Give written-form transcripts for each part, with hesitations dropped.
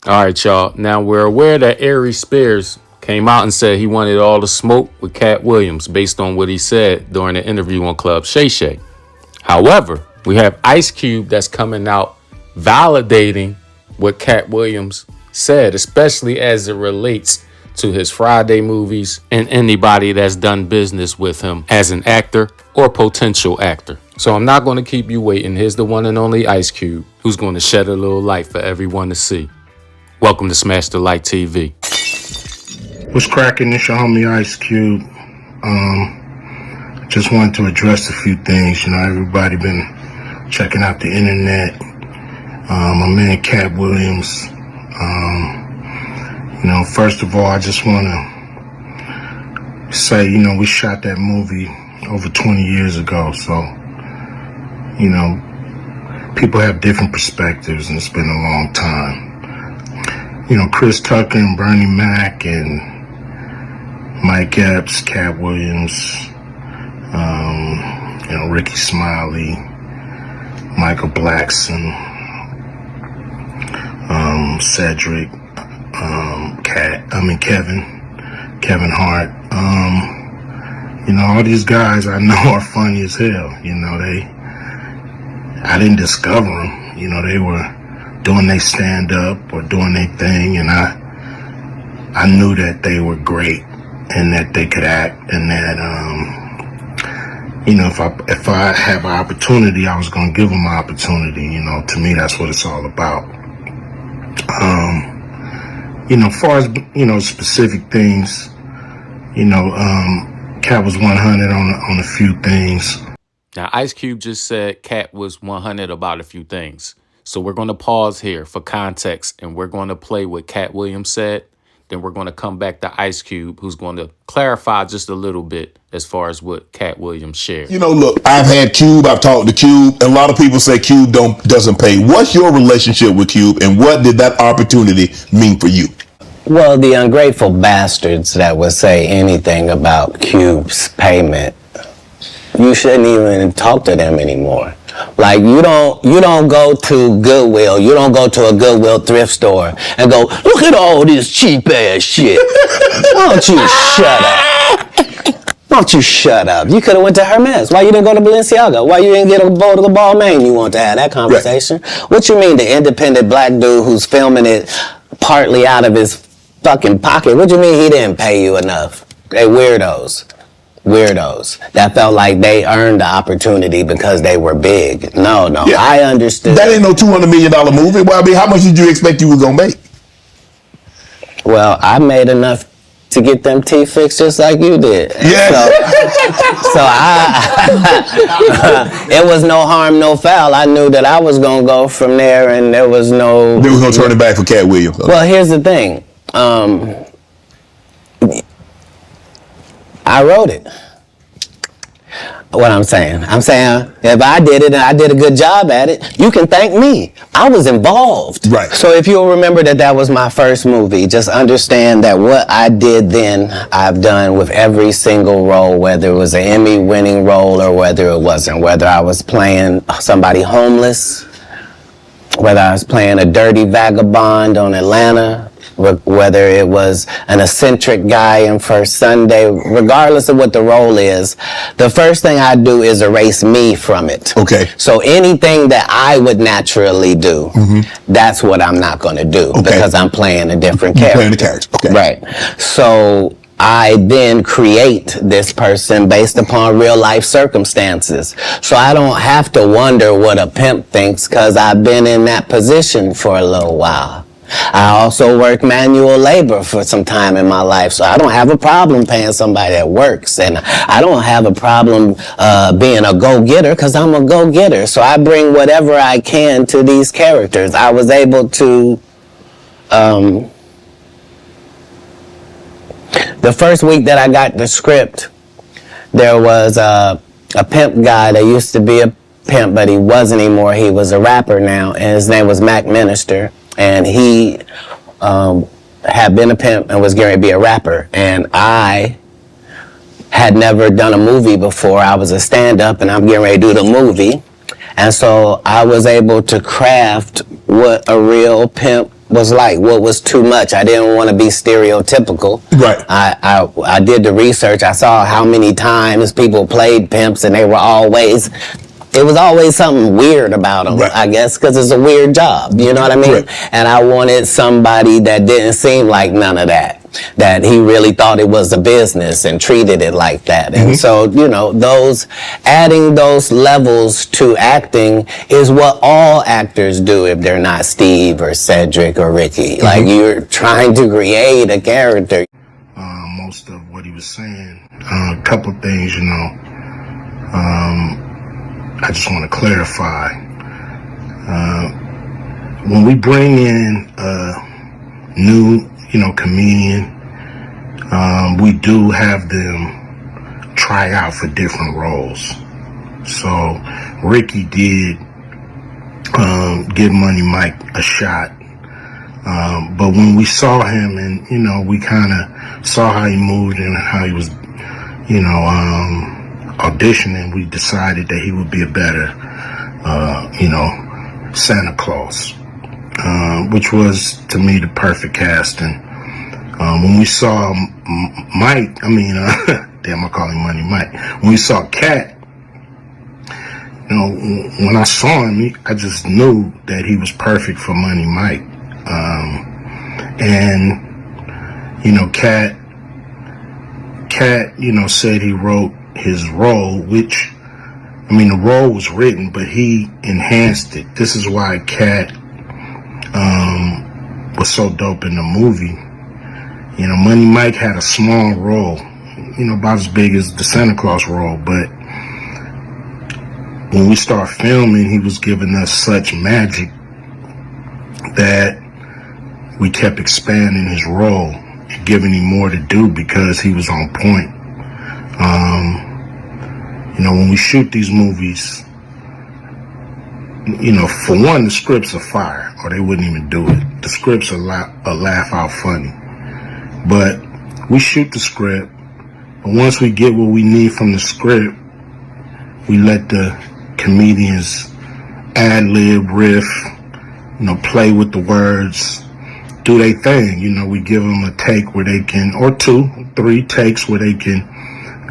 All right, y'all. Now we're aware that Aries Spears came out and said he wanted all the smoke with Katt Williams based on what he said during the interview on Club Shay Shay. However, we have Ice Cube that's coming out validating what Katt Williams said, especially as it relates to his Friday movies and anybody that's done business with him as an actor or potential actor. So I'm not going to keep you waiting. Here's the one and only Ice Cube, who's going to shed a little light for everyone to see. Welcome to SmashDaLikeTV. What's cracking? It's your homie Ice Cube. Just wanted to address a few things. You know, everybody been checking out the internet. My man Katt Williams. You know, first of all, I just want to say, you know, we shot that movie over 20 years ago. So, you know, people have different perspectives, and it's been a long time. You know, Chris Tucker and Bernie Mac and Mike Epps, Katt Williams, you know, Ricky Smiley, Michael Blackson, Cedric, Kevin Hart. You know, all these guys I know are funny as hell. You know, I didn't discover them. You know, they were doing their stand-up or doing their thing, and I knew that they were great and that they could act, and that you know, if I have an opportunity, I was gonna give them an opportunity. You know, to me, that's what it's all about. You know, as far as, you know, specific things, you know, Katt was 100 on a few things. Now, Ice Cube just said Katt was 100 about a few things. So we're going to pause here for context, and we're going to play what Katt Williams said. Then we're going to come back to Ice Cube, who's going to clarify just a little bit as far as what Katt Williams shared. You know, look, I've had Cube, I've talked to Cube, and a lot of people say Cube doesn't pay. What's your relationship with Cube, and what did that opportunity mean for you? Well, the ungrateful bastards that would say anything about Cube's payment, you shouldn't even talk to them anymore. Like, you don't go to Goodwill, you don't go to a Goodwill thrift store and go, look at all this cheap ass shit. Why don't you shut up? Why don't you shut up? You could have went to Hermes. Why you didn't go to Balenciaga? Why you didn't get a bowl to the Balmain? You want to have that conversation? Right. What you mean, the independent black dude who's filming it partly out of his fucking pocket? What you mean he didn't pay you enough? They weirdos that felt like they earned the opportunity because they were big. No, yeah. I understood. That ain't no $200 million movie. Well, I mean, how much did you expect you was gonna make? Well, I made enough to get them teeth fixed just like you did. Yeah. So it was no harm, no foul. I knew that I was gonna go from there, and there was no turning back for Katt Williams. Okay. Well, here's the thing. I wrote it. What I'm saying if I did it and I did a good job at it, you can thank me. I was involved. Right. So if you'll remember that was my first movie, just understand that what I did then, I've done with every single role, whether it was an Emmy-winning role or whether it wasn't, whether I was playing somebody homeless, whether I was playing a dirty vagabond on Atlanta, whether it was an eccentric guy in First Sunday, regardless of what the role is, the first thing I do is erase me from it. Okay. So anything that I would naturally do, that's what I'm not going to do because I'm playing a different character. Playing the character. Okay. Right. So I then create this person based upon real life circumstances. So I don't have to wonder what a pimp thinks because I've been in that position for a little while. I also work manual labor for some time in my life, so I don't have a problem paying somebody that works, and I don't have a problem being a go-getter because I'm a go-getter. So I bring whatever I can to these characters. I was able to, the first week that I got the script, there was a pimp guy that used to be a pimp, but he wasn't anymore. He was a rapper now, and his name was Mac Minister. And he had been a pimp and was going to be a rapper. And I had never done a movie before. I was a stand-up, and I'm getting ready to do the movie. And so I was able to craft what a real pimp was like, what was too much. I didn't want to be stereotypical. Right. I did the research. I saw how many times people played pimps, and it was always something weird about them, Right. I guess, because it's a weird job. You know what I mean? Right. And I wanted somebody that didn't seem like none of that. That he really thought it was a business and treated it like that. And so, you know, adding those levels to acting is what all actors do if they're not Steve or Cedric or Ricky. Like, you're trying to create a character. Most of what he was saying, a couple of things, you know, I just want to clarify. When we bring in a new, you know, comedian, we do have them try out for different roles. So Ricky did give Money Mike a shot. But when we saw him and, you know, we kind of saw how he moved and how he was, you know, auditioning, we decided that he would be a better, you know, Santa Claus, which was, to me, the perfect casting. When we saw Mike, damn, I call him Money Mike. When we saw Katt, you know, when I saw him, I just knew that he was perfect for Money Mike. And, you know, Katt, you know, said he wrote his role, which, I mean, the role was written, but he enhanced it. This is why Katt was so dope in the movie. You know, Money Mike had a small role, you know, about as big as the Santa Claus role, but when we start filming, he was giving us such magic that we kept expanding his role and giving him more to do because he was on point. You know, when we shoot these movies, you know, for one, the scripts are fire, or they wouldn't even do it. The scripts are laugh out funny. But we shoot the script, and once we get what we need from the script, we let the comedians ad-lib, riff, you know, play with the words, do their thing. You know, we give them a take where they can, or 2, 3 takes where they can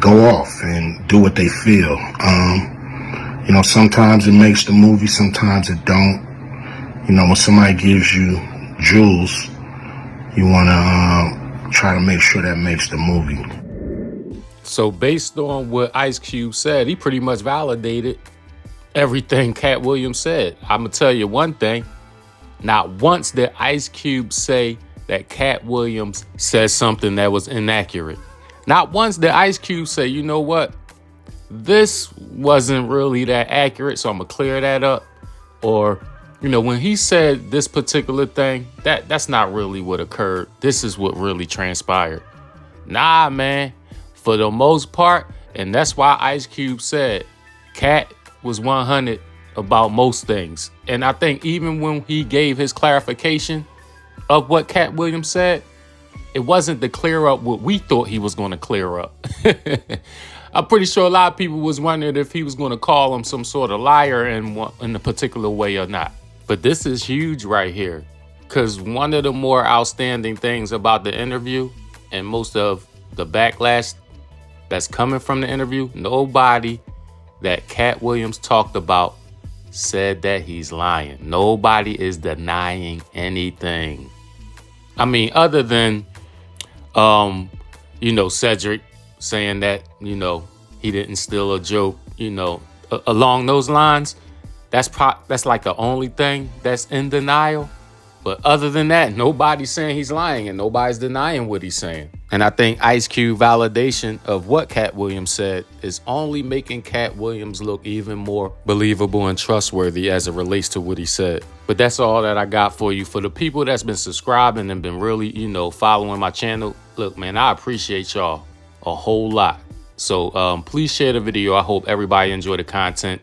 go off and do what they feel. You know, sometimes it makes the movie, sometimes it don't. You know, when somebody gives you jewels, you want to try to make sure that makes the movie. So based on what Ice Cube said, he pretty much validated everything Katt Williams said. I'm going to tell you one thing. Not once did Ice Cube say that Katt Williams said something that was inaccurate. Not once did Ice Cube say, you know what, this wasn't really that accurate, so I'm going to clear that up. Or, you know, when he said this particular thing, that's not really what occurred. This is what really transpired. Nah, man, for the most part, and that's why Ice Cube said Katt was 100 about most things. And I think even when he gave his clarification of what Katt Williams said, it wasn't to clear up what we thought he was going to clear up. I'm pretty sure a lot of people was wondering if he was going to call him some sort of liar in a particular way or not. But this is huge right here, because one of the more outstanding things about the interview and most of the backlash that's coming from the interview, nobody that Katt Williams talked about said that he's lying. Nobody is denying anything. I mean, other than, you know, Cedric saying that, you know, he didn't steal a joke, you know, along those lines. That's like the only thing that's in denial. But other than that, nobody's saying he's lying and nobody's denying what he's saying. And I think Ice Cube validation of what Katt Williams said is only making Katt Williams look even more believable and trustworthy as it relates to what he said. But that's all that I got for you. For the people that's been subscribing and been really, you know, following my channel, look, man, I appreciate y'all a whole lot. So please share the video. I hope everybody enjoyed the content.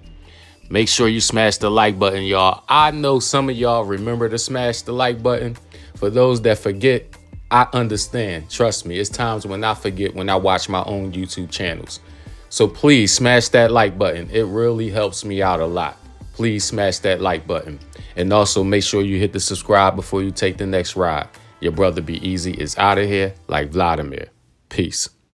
Make sure you smash the like button, y'all. I know some of y'all remember to smash the like button. For those that forget, I understand. Trust me, it's times when I forget when I watch my own YouTube channels. So please smash that like button. It really helps me out a lot. please smash that like button. And also make sure you hit the subscribe before you take the next ride. Your brother Be Easy is out of here like Vladimir. Peace.